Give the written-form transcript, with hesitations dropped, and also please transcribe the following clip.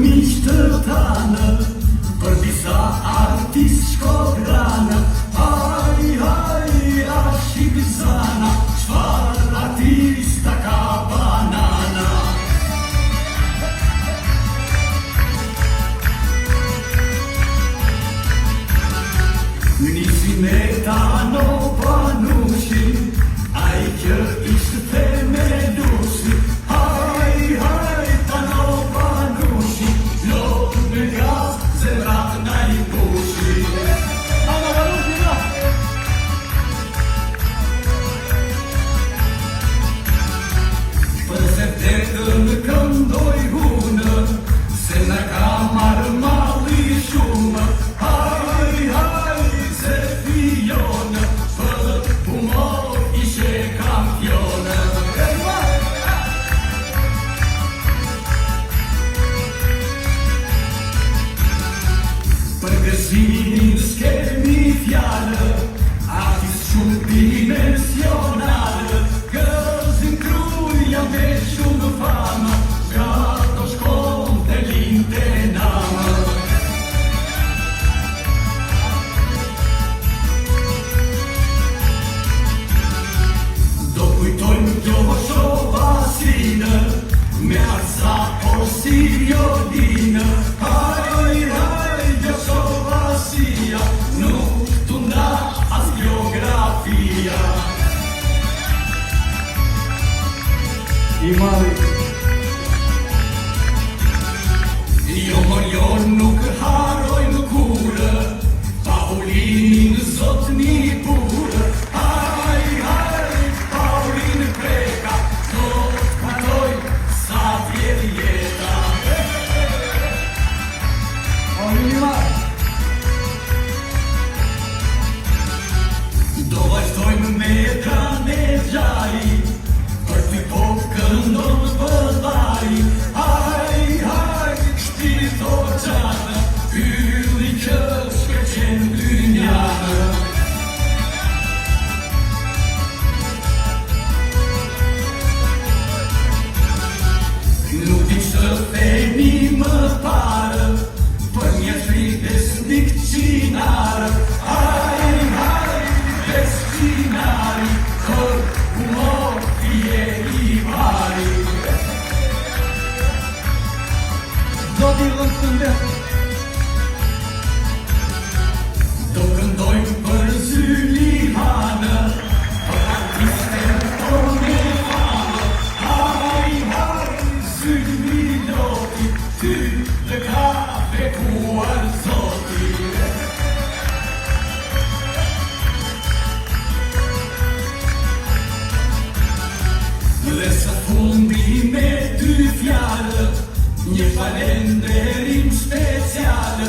miq të tanë, për disa artist shkodranë. Haj, haj, ashik zana, çfarë artista ka banana. Nisi me Tano Panushi, ai që ishte themelusi. Haj, haj, Tano Panushi, lot me gaz, zemrat na I pushi. Për se vdekën këndoj hunë, se na ka marrë malli shumë. Haj, haj, se fijonë, për humor ishe kampionë. Për gëzimin s'kemi fjallë, artist shumë dimensionalë. Gëzin kruj jam dhe shumë famë, nga to shkon të linte namë. Do kujtojmë kjo shovasinë, me arsa o si violinë. Haj, haj, kjo shovasia, nuk t'u nda as biografia. I mali. Jo mor jo nuk harojnë kurë, Paulinin zotni burë. Haj, haj, Paulin preka, do t'katoj sa vjen jeta. Do vazhdojmë me drane gjari, për t'i po këndon vëllai. Haj, haj, shpirtor gjanë, ylli që shkëqen dynjanë. Nuk di që themi më parë, për një frites nik qinarë. Haj, haj, bestinari, për humor fje I pari. Do t'i dhëmë të ndërë. Do këndojmë për Zylihanë, për artisten tonë famë. Haj, haj, Zyliloti, ty të ka bekuar zoti. Dhe së fundi me dy fjallë, një falenderim specialë.